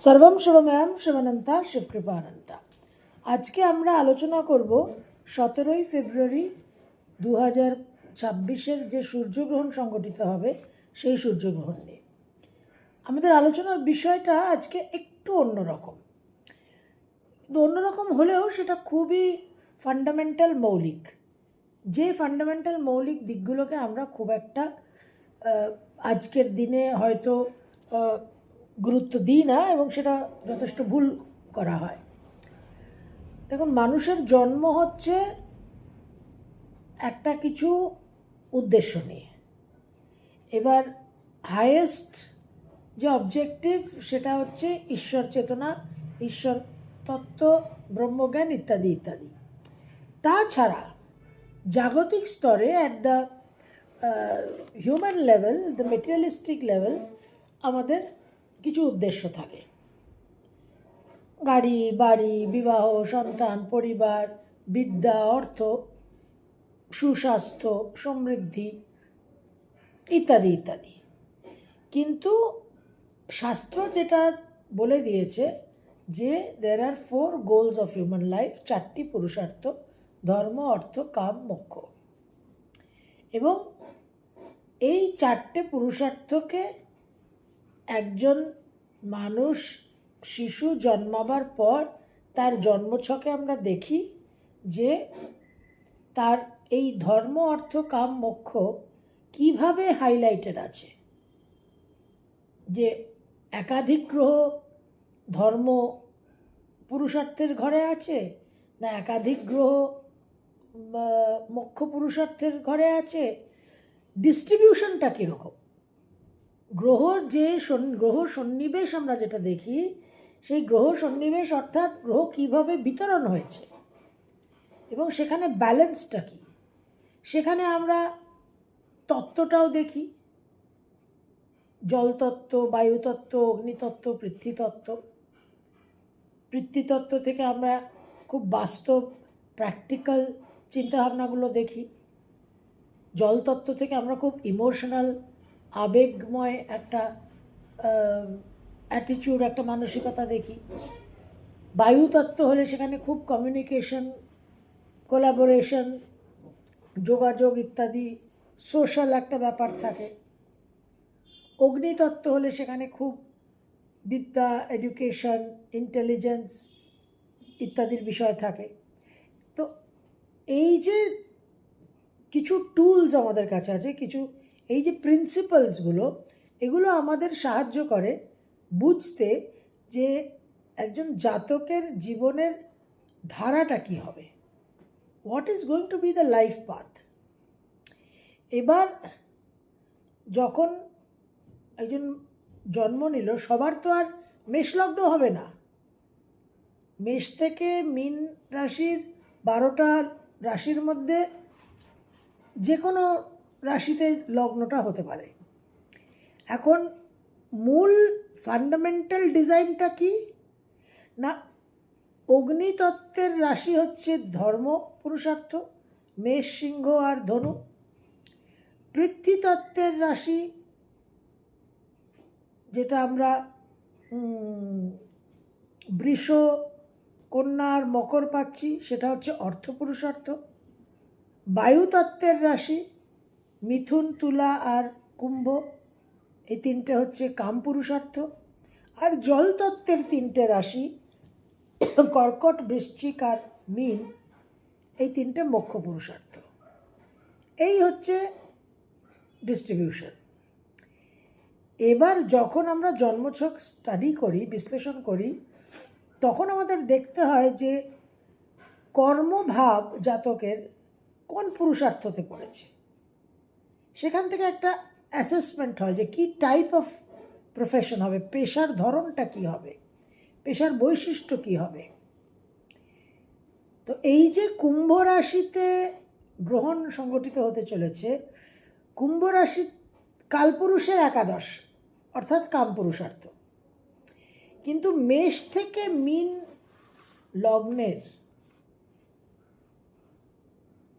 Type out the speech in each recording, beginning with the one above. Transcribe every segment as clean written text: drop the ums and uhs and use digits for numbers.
সর্বম শিবময়ম শিবানন্তা শিবকৃপানন্তা। আজকে আমরা আলোচনা করব 17ই ফেব্রুয়ারি 2026 যে সূর্যগ্রহণ সংঘটিত হবে সেই সূর্যগ্রহণ নিয়ে। আমাদের আলোচনার বিষয়টা আজকে একটু অন্যরকম, অন্যরকম হলেও সেটা খুবই ফান্ডামেন্টাল মৌলিক। যে ফান্ডামেন্টাল মৌলিক দিকগুলোকে আমরা খুব একটা আজকের দিনে হয়তো গুরুত্ব দিই না এবং সেটা যথেষ্ট ভুল করা হয়। দেখুন, মানুষের জন্ম হচ্ছে একটা কিছু উদ্দেশ্য নিয়ে। এবার হায়েস্ট যে অবজেক্টিভ সেটা হচ্ছে ঈশ্বর চেতনা, ঈশ্বর তত্ত্ব, ব্রহ্মজ্ঞান ইত্যাদি ইত্যাদি। তাছাড়া জাগতিক স্তরে at the human level, the materialistic level, আমাদের কিছু উদ্দেশ্য থাকে। গাড়ি, বাড়ি, বিবাহ, সন্তান, পরিবার, বিদ্যা, অর্থ, সুস্বাস্থ্য, সমৃদ্ধি ইত্যাদি ইত্যাদি। কিন্তু শাস্ত্র যেটা বলে দিয়েছে যে there are 4 goals of human life, 4টি পুরুষার্থ: ধর্ম, অর্থ, কাম, মোক্ষ। এবং এই 4টে পুরুষার্থকে একজন মানুষ, শিশু জন্মাবার পর তার জন্মছকে আমরা দেখি যে তার এই ধর্ম, অর্থ, কাম, মোক্ষ কীভাবে হাইলাইটেড আছে। যে একাধিক গ্রহ ধর্ম পুরুষার্থের ঘরে আছে, না একাধিক গ্রহ মোক্ষ পুরুষার্থের ঘরে আছে, ডিস্ট্রিবিউশনটা কীরকম। গ্রহ সন্নিবেশ আমরা যেটা দেখি, সেই গ্রহ সন্নিবেশ অর্থাৎ গ্রহ কীভাবে বিতরণ হয়েছে এবং সেখানে ব্যালেন্সটা কী, সেখানে আমরা তত্ত্বটাও দেখি। জলতত্ত্ব, বায়ুতত্ত্ব, অগ্নিতত্ত্ব, পৃথ্বীতত্ত্ব। পৃথ্বীতত্ত্ব থেকে আমরা খুব বাস্তব প্র্যাকটিক্যাল চিন্তাভাবনাগুলো দেখি। জলতত্ত্ব থেকে আমরা খুব ইমোশনাল, আবেগময় একটা অ্যাটিটিউড, একটা মানসিকতা দেখি। বায়ুতত্ত্ব হলে সেখানে খুব কমিউনিকেশন, কোলাবোরেশন, যোগাযোগ ইত্যাদি সোশ্যাল একটা ব্যাপার থাকে। অগ্নিতত্ত্ব হলে সেখানে খুব বিদ্যা, এডুকেশন, ইন্টেলিজেন্স ইত্যাদির বিষয় থাকে। তো এই যে কিছু টুলস আমাদের কাছে আছে, কিছু এই যে প্রিন্সিপালসগুলো, এগুলো আমাদের সাহায্য করে বুঝতে যে একজন জাতকের জীবনের ধারাটা কী হবে, what is going to B the life path. এবার যখন একজন জন্ম নিল, সবার তো আর মেষলগ্ন হবে না। মেষ থেকে মীন রাশির 12টা রাশির মধ্যে যে কোনো রাশিতে লগ্নটা হতে পারে। এখন মূল ফান্ডামেন্টাল ডিজাইনটা কি না, অগ্নিতত্ত্বের রাশি হচ্ছে ধর্ম পুরুষার্থ, মেষ, সিংহ আর ধনু। পৃথ্বীতত্ত্বের রাশি যেটা আমরা বৃষ, কন্যা আর মকর পাচ্ছি, সেটা হচ্ছে অর্থ পুরুষার্থ। বায়ুতত্ত্বের রাশি মিথুন, তুলা আর কুম্ভ, এই 3টে হচ্ছে কাম পুরুষার্থ। আর জলতত্ত্বের 3টে রাশি কর্কট, বৃশ্চিক আর মীন, এই 3টে মোক্ষ পুরুষার্থ। এই হচ্ছে ডিস্ট্রিবিউশন। এবার যখন আমরা জন্মছক স্টাডি করি, বিশ্লেষণ করি, তখন আমাদের দেখতে হয় যে কর্মভাব জাতকের কোন পুরুষার্থতে পড়েছে। সেখান থেকে একটা অ্যাসেসমেন্ট হয় যে কী টাইপ অফ প্রফেশন হবে, পেশার ধরনটা কী হবে, পেশার বৈশিষ্ট্য কী হবে। তো এই যে কুম্ভ রাশিতে গ্রহণ সংগঠিত হতে চলেছে, কুম্ভ রাশি কালপুরুষের একাদশ অর্থাৎ কাম পুরুষার্থ। কিন্তু মেষ থেকে মীন লগ্নের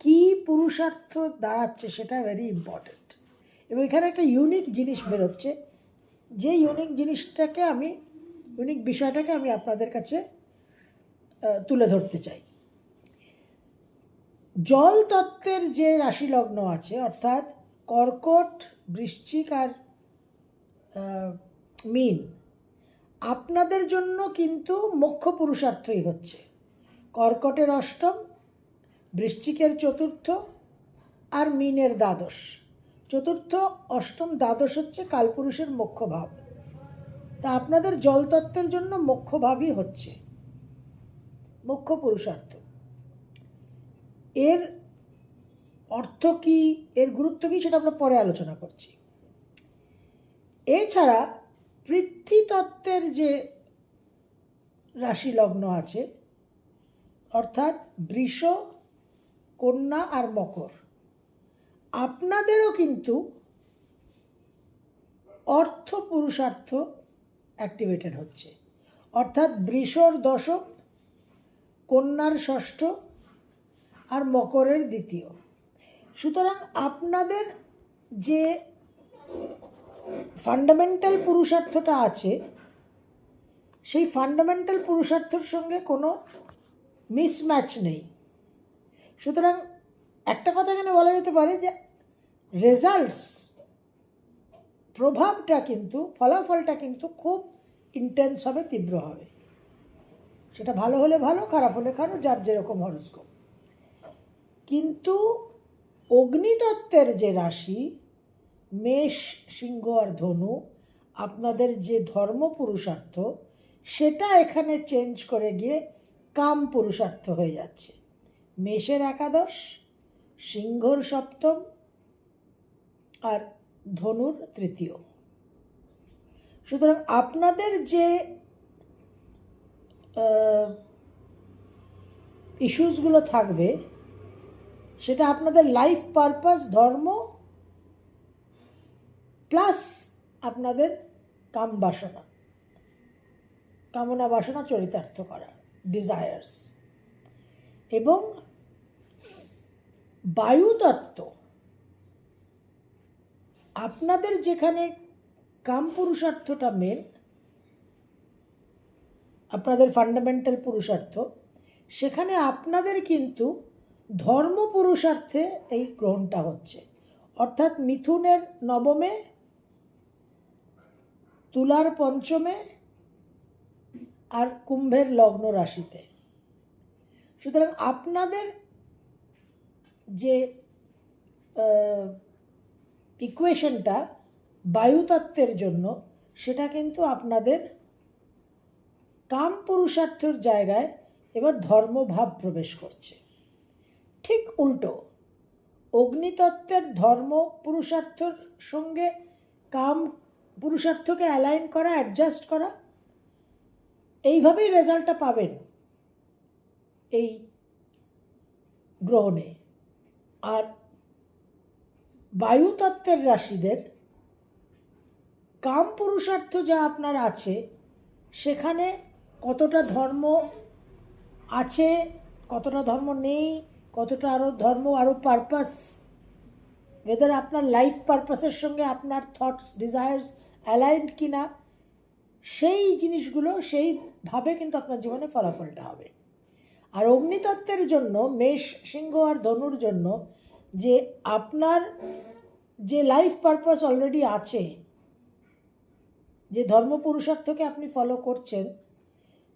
কি পুরুষার্থ দাঁড়াচ্ছে সেটা ভেরি ইম্পর্ট্যান্ট। এবং এখানে একটা ইউনিক জিনিস বেরোচ্ছে, যে ইউনিক জিনিসটাকে আমি ইউনিক বিষয়টাকে আমি আপনাদের কাছে তুলে ধরতে চাই। জল তত্ত্বের যে রাশি লগ্ন আছে, অর্থাৎ কর্কট, বৃশ্চিক আর মীন, আপনাদের জন্য কিন্তু মোক্ষ পুরুষার্থই হচ্ছে। কর্কটের অষ্টম, বৃশ্চিকের চতুর্থ আর মীনের দ্বাদশ। চতুর্থ, অষ্টম, দ্বাদশ হচ্ছে কালপুরুষের মোক্ষ ভাব। তা আপনাদের জলতত্ত্বের জন্য মোক্ষ ভাবই হচ্ছে মোক্ষ পুরুষার্থ। এর অর্থ কী, এর গুরুত্ব কী, সেটা আমরা পরে আলোচনা করছি। এছাড়া পৃথ্বীতত্ত্বের যে রাশি লগ্ন আছে, অর্থাৎ বৃষ, কন্যা আর মকর, আপনাদেরও কিন্তু অর্থ পুরুষার্থ অ্যাক্টিভেটেড হচ্ছে। অর্থাৎ বৃষর দশম, কন্যার ষষ্ঠ আর মকরের দ্বিতীয়। সুতরাং আপনাদের যে ফান্ডামেন্টাল পুরুষার্থটা আছে, সেই ফান্ডামেন্টাল পুরুষার্থের সঙ্গে কোনো মিসম্যাচ নেই। সুতরাং একটা কথা এখানে বলা যেতে পারে যে রেজাল্টস, প্রভাবটা কিন্তু, ফলাফলটা কিন্তু খুব ইন্টেন্স হবে, তীব্র হবে। সেটা ভালো হলে ভালো, খারাপ হলে খারাপ, যার যেরকম হরস্কোপ। কিন্তু অগ্নিতত্ত্বের যে রাশি, মেষ, সিংহ আর ধনু, আপনাদের যে ধর্ম পুরুষার্থ, সেটা এখানে চেঞ্জ করে গিয়ে কাম পুরুষার্থ হয়ে যাচ্ছে। মেষের একাদশ, সিংহর সপ্তম আর ধনুর তৃতীয়। সুতরাং আপনাদের যে ইস্যুসগুলো থাকবে, সেটা আপনাদের লাইফ পারপাস, ধর্ম প্লাস আপনাদের কাম বাসনা, কামনা বাসনা চরিতার্থ করা, ডিজায়ার্স। এবং বায়ুতত্ত্ব, আপনাদের যেখানে কাম পুরুষার্থটা মেন, আপনাদের ফান্ডামেন্টাল পুরুষার্থ, সেখানে আপনাদের কিন্তু ধর্ম পুরুষার্থে এই গ্রহণটা হচ্ছে। অর্থাৎ মিথুনের নবমে, তুলার পঞ্চমে আর কুম্ভের লগ্ন রাশিতে। সুতরাং আপনাদের যে ইকুয়েশনটা বায়ুতত্ত্বের জন্য, সেটা কিন্তু আপনাদের কাম পুরুষার্থের জায়গায় এবার ধর্মভাব প্রবেশ করছে। ঠিক উল্টো, অগ্নিতত্ত্বের ধর্ম পুরুষার্থর সঙ্গে কাম পুরুষার্থকে অ্যালাইন করা, অ্যাডজাস্ট করা, এইভাবেই রেজাল্টটা পাবেন এই গ্রহণে। আর বায়ুতত্ত্বের রাশিদের কাম পুরুষার্থ যা আপনার আছে, সেখানে কতটা ধর্ম আছে, কতটা ধর্ম নেই, কতটা ধর্ম আরও পারপাস, ওয়েদার আপনার লাইফ পারপাসের সঙ্গে আপনার থটস, ডিজায়ার্স অ্যালাইন্ড কিনা, সেই জিনিসগুলো সেইভাবে কিন্তু আপনার জীবনে ফলাফলটা হবে। আর অগ্নিতত্ত্বের জন্য, মেষ, সিংহ আর ধনুর জন্য, যে আপনার যে লাইফ পারপাস অলরেডি আছে, যে ধর্ম পুরুষার্থকে আপনি ফলো করছেন,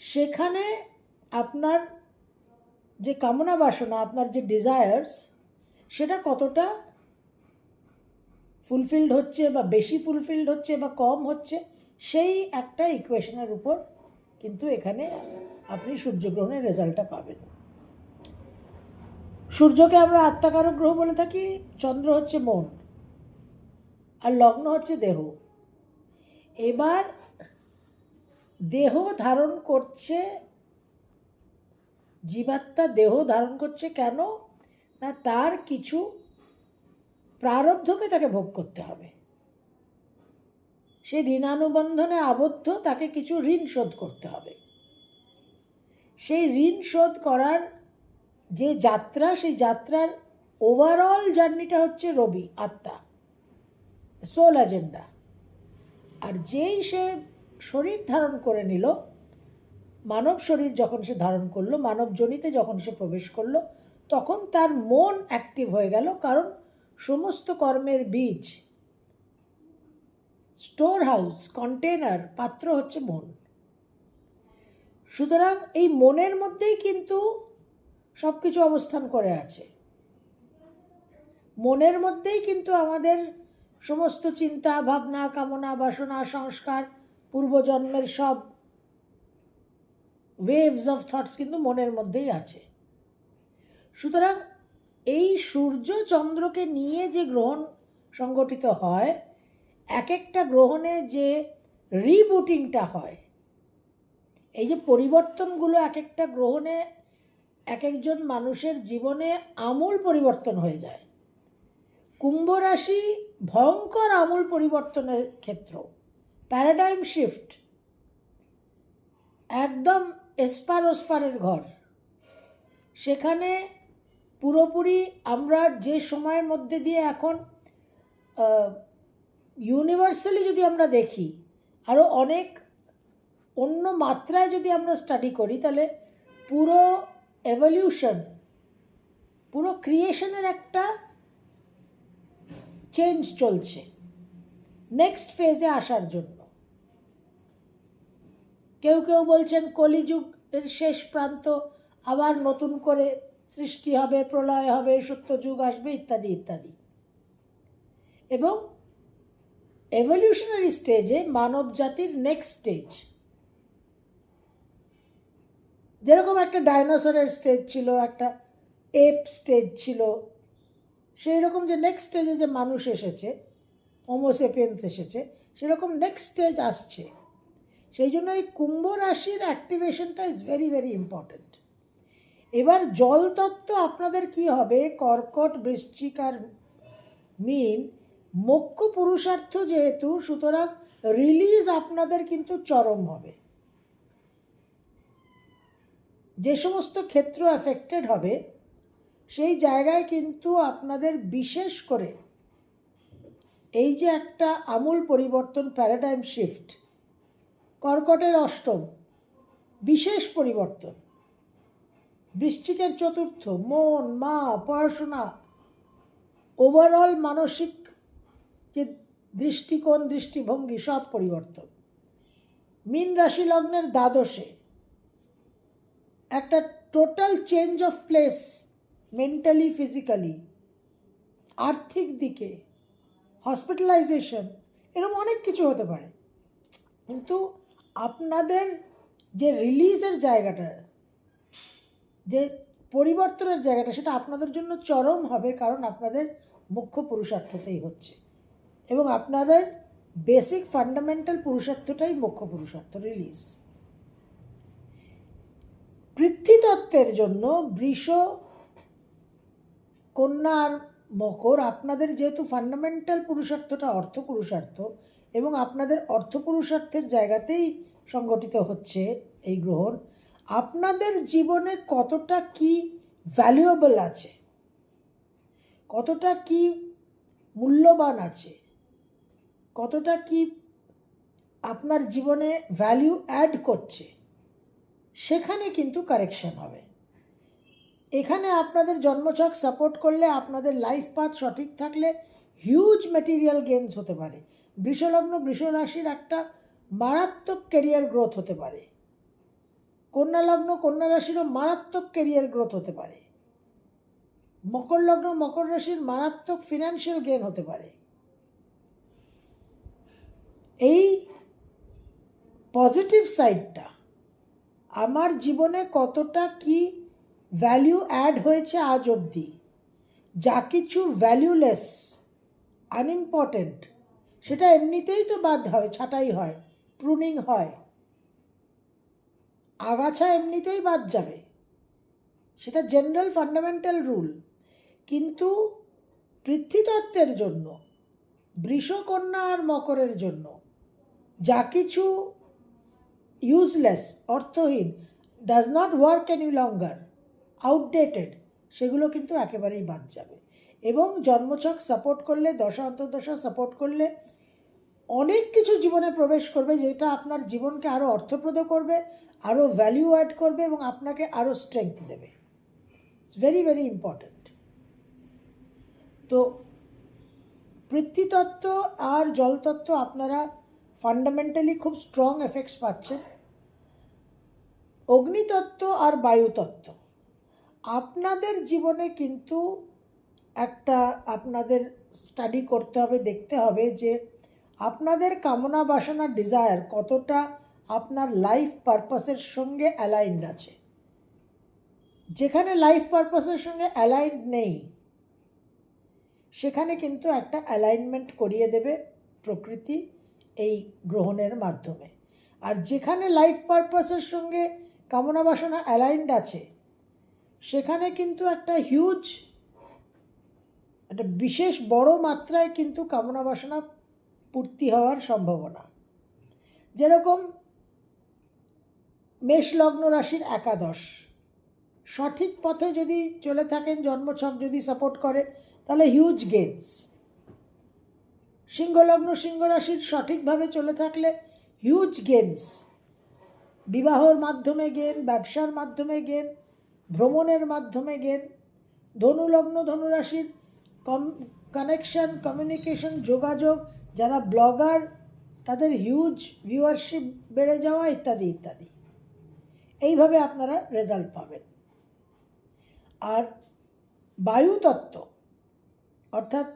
সেখানে আপনার যে কামনা বাসনা, আপনার যে ডিজায়ার্স, সেটা কতটা ফুলফিলড হচ্ছে, বা বেশি ফুলফিলড হচ্ছে বা কম হচ্ছে, সেই একটা ইকুয়েশনের উপর কিন্তু এখানে আপনি সূর্যগ্রহণের রেজাল্টটা পাবেন। সূর্যকে আমরা আত্মাকারক গ্রহ বলে থাকি, চন্দ্র হচ্ছে মন, আর লগ্ন হচ্ছে দেহ। এবার দেহ ধারণ করছে, জীবাত্মা দেহ ধারণ করছে কেন না, তার কিছু প্রারব্ধকে তাকে ভোগ করতে হবে। সে ঋণানুবন্ধনে আবদ্ধ, তাকে কিছু ঋণ শোধ করতে হবে। সেই ঋণ শোধ করার যে যাত্রা, সেই যাত্রার ওভারঅল জার্নিটা হচ্ছে রবি, আত্মা, সোল এজেন্ডা। আর যেই সে শরীর ধারণ করে নিল, মানব শরীর যখন সে ধারণ করলো, মানব যোনিতে যখন সে প্রবেশ করলো, তখন তার মন অ্যাক্টিভ হয়ে গেল, কারণ সমস্ত কর্মের বীজ, স্টোর হাউস, কন্টেনার, পাত্র হচ্ছে মন। সুতরাং এই মনের মধ্যেই কিন্তু সব কিছু অবস্থান করে আছে। মনের মধ্যেই কিন্তু আমাদের সমস্ত চিন্তা ভাবনা, কামনা, বাসনা, সংস্কার, পূর্বজন্মের সব ওয়েভস অফ থটস কিন্তু মনের মধ্যেই আছে। সুতরাং এই সূর্য চন্দ্রকে নিয়ে যে গ্রহণ সংগঠিত হয়, এক একটা গ্রহণে যে রিবুটিংটা হয়, এই যে পরিবর্তনগুলো এক একটা গ্রহণে এক একজন মানুষের জীবনে আমূল পরিবর্তন হয়ে যায়। কুম্ভ রাশি ভয়ঙ্কর আমূল পরিবর্তনের ক্ষেত্র, প্যারাডাইম শিফট, একদম এসপার ওসপারের ঘর। সেখানে পুরোপুরি আমরা যে সময়ের মধ্যে দিয়ে এখন ইউনিভার্সালি যদি আমরা দেখি, আরও অনেক অন্য মাত্রায় যদি আমরা স্টাডি করি, তাহলে পুরো এভলিউশন, পুরো ক্রিয়েশনের একটা চেঞ্জ চলছে নেক্সট ফেজে আসার জন্য। কেউ কেউ বলছেন কলিযুগের শেষ প্রান্ত, আবার নতুন করে সৃষ্টি হবে, প্রলয় হবে, সত্যযুগ আসবে, ইত্যাদি ইত্যাদি। এবং এভলিউশনারি স্টেজে মানব জাতির নেক্সট স্টেজ, যেরকম একটা ডাইনোসরের স্টেজ ছিল, একটা এপ স্টেজ ছিল, সেই রকম যে নেক্সট স্টেজে যে মানুষ এসেছে, হোমোসেপিয়েন্স এসেছে, সেরকম নেক্সট স্টেজ আসছে। সেই জন্য এই কুম্ভ রাশির অ্যাক্টিভেশনটা ইজ ভেরি ভেরি ইম্পর্ট্যান্ট। এবার জলতত্ত্ব আপনাদের কি হবে, কর্কট, বৃশ্চিক আর মীন মোক্ষ পুরুষার্থ যেহেতু, সুতরাং রিলিজ আপনাদের কিন্তু চরম হবে। যে সমস্ত ক্ষেত্র অ্যাফেক্টেড হবে, সেই জায়গায় কিন্তু আপনাদের বিশেষ করে এই যে একটা আমূল পরিবর্তন, প্যারাডাইম শিফট, কর্কটের অষ্টম বিশেষ পরিবর্তন, বৃশ্চিকের চতুর্থ মন, মা, পড়াশোনা, ওভারঅল মানসিক যে দৃষ্টিকোণ, দৃষ্টিভঙ্গি, সব পরিবর্তন। মীন রাশি লগ্নের দ্বাদশে একটা total change of place, mentally, physically, আর্থিক দিকে, হসপিটালাইজেশন, এরকম অনেক কিছু হতে পারে। কিন্তু আপনাদের যে রিলিজের জায়গাটা, যে পরিবর্তনের জায়গাটা, সেটা আপনাদের জন্য চরম হবে, কারণ আপনাদের মুখ্য পুরুষার্থতেই হচ্ছে, এবং আপনাদের বেসিক ফান্ডামেন্টাল পুরুষার্থটাই মুখ্য পুরুষার্থ, রিলিজ। পৃথ্বীতত্ত্বের জন্য বৃষ, কন্যা আর মকর, আপনাদের যেহেতু ফান্ডামেন্টাল পুরুষার্থটা অর্থ পুরুষার্থ, এবং আপনাদের অর্থ পুরুষার্থের জায়গাতেই সংগঠিত হচ্ছে এই গ্রহণ, আপনাদের জীবনে কতটা কি ভ্যালুয়েবল আছে, কতটা কি মূল্যবান আছে, কতটা কি আপনার জীবনে ভ্যালু অ্যাড করছে, সেখানে কিন্তু কারেকশন হবে। এখানে আপনাদের জন্মছক সাপোর্ট করলে, আপনাদের লাইফ পাথ সঠিক থাকলে হিউজ ম্যাটেরিয়াল গেইনস হতে পারে। বৃষলগ্ন, বৃষ রাশির একটা মারাত্মক ক্যারিয়ার গ্রোথ হতে পারে। কন্যা লগ্ন, কন্যা রাশিরও মারাত্মক ক্যারিয়ার গ্রোথ হতে পারে। মকর লগ্ন, মকর রাশির মারাত্মক ফিনান্সিয়াল গেইন হতে পারে। এই পজিটিভ সাইডটা আমার জীবনে কতটা কি ভ্যালু অ্যাড হয়েছে আজ অবধি, যা কিছু ভ্যালুলেস, আনইম্পর্টেন্ট, সেটা এমনিতেই তো বাদ হয়, ছাঁটাই হয়, প্রুনিং হয়, আগাছা এমনিতেই বাদ যাবে, সেটা জেনারেল ফান্ডামেন্টাল রুল। কিন্তু পৃথ্বীতত্ত্বের জন্য, বৃষ, কন্যা আর মকরের জন্য যা কিছু ইউজলেস, অর্থহীন, does not work any longer, outdated, সেগুলো কিন্তু একেবারেই বাদ যাবে। এবং জন্মছক সাপোর্ট করলে, দশা অন্তর্দশা সাপোর্ট করলে, অনেক কিছু জীবনে প্রবেশ করবে যেটা আপনার জীবনকে আরও অর্থপ্রদ করবে, আরও ভ্যালিউ অ্যাড করবে এবং আপনাকে আরও স্ট্রেংথ দেবে। It's very very important. তো পৃথ্বীতত্ত্ব আর জলতত্ত্ব আপনারা ফান্ডামেন্টালি খুব স্ট্রং এফেক্টস পাচ্ছেন। অগ্নিতত্ত্ব আর বায়ুতত্ত্ব আপনাদের জীবনে কিন্তু একটা আপনাদের স্টাডি করতে হবে, দেখতে হবে যে আপনাদের কামনা বাসনা ডিজায়ার কতটা আপনার লাইফ পারপাসের সঙ্গে অ্যালাইন্ড আছে। যেখানে লাইফ পারপাসের সঙ্গে অ্যালাইন্ড নেই সেখানে কিন্তু একটা অ্যালাইনমেন্ট করিয়ে দেবে প্রকৃতি এই গ্রহণের মাধ্যমে। আর যেখানে লাইফ পারপাসের সঙ্গে কামনা বাসনা অ্যালাইন্ড আছে সেখানে কিন্তু একটা হিউজ, একটা বিশেষ বড় মাত্রায় কিন্তু কামনা বাসনা পূর্তি হওয়ার সম্ভাবনা। যেরকম মেষ লগ্ন রাশির একাদশ সঠিক পথে যদি চলে থাকেন, জন্মছক যদি সাপোর্ট করে, তাহলে হিউজ গেইনস। সিংহলগ্ন সিংহ রাশির সঠিকভাবে চলে থাকলে হিউজ গেইনস, বিবাহর মাধ্যমে গেন, ব্যবসার মাধ্যমে গেন, ভ্রমণের মাধ্যমে গেন। ধনুলগ্ন ধনুরাশির কানেকশন, কমিউনিকেশন, যোগাযোগ, যারা ব্লগার তাদের হিউজ ভিউয়ারশিপ বেড়ে যাওয়া ইত্যাদি ইত্যাদি। এইভাবে আপনারা রেজাল্ট পাবেন। আর বায়ুতত্ত্ব অর্থাৎ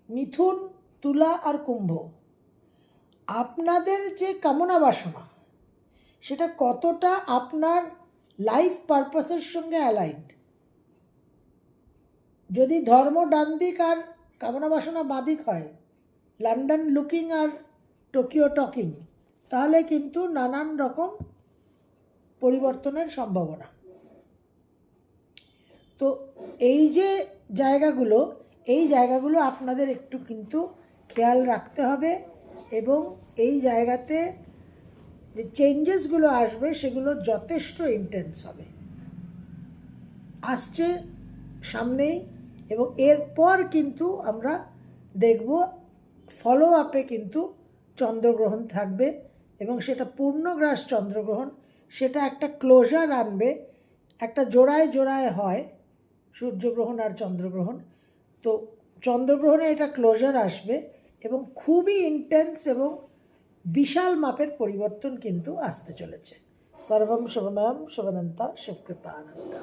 মিথুন, তুলা আর কুম্ভ, আপনাদের যে কামনা বাসনা সেটা কতটা আপনার লাইফ পারপাসের সঙ্গে অ্যালাইন্ড। যদি ধর্ম ডান দিক আর কামনা বাসনা বাদিক হয়, লন্ডন লুকিং আর টোকিও টকিং, তাহলে কিন্তু নানান রকম পরিবর্তনের সম্ভাবনা। তো এই যে জায়গাগুলো, এই জায়গাগুলো আপনাদের একটু কিন্তু খেয়াল রাখতে হবে এবং এই জায়গাতে যে চেঞ্জেসগুলো আসবে সেগুলো যথেষ্ট ইন্টেন্স হবে, আসছে সামনেই। এবং এরপর কিন্তু আমরা দেখব ফলো আপে কিন্তু চন্দ্রগ্রহণ থাকবে এবং সেটা পূর্ণগ্রাস চন্দ্রগ্রহণ, সেটা একটা ক্লোজার আনবে। একটা জোড়ায় জোড়ায় হয় সূর্যগ্রহণ আর চন্দ্রগ্রহণ, তো চন্দ্রগ্রহণে এটা ক্লোজার আসবে এবং খুবই ইন্টেন্স এবং বিশাল মাপের পরিবর্তন কিন্তু আসতে চলেছে। সর্বম শুভময়ম শুভনন্তা শিবকৃপা আনন্তা।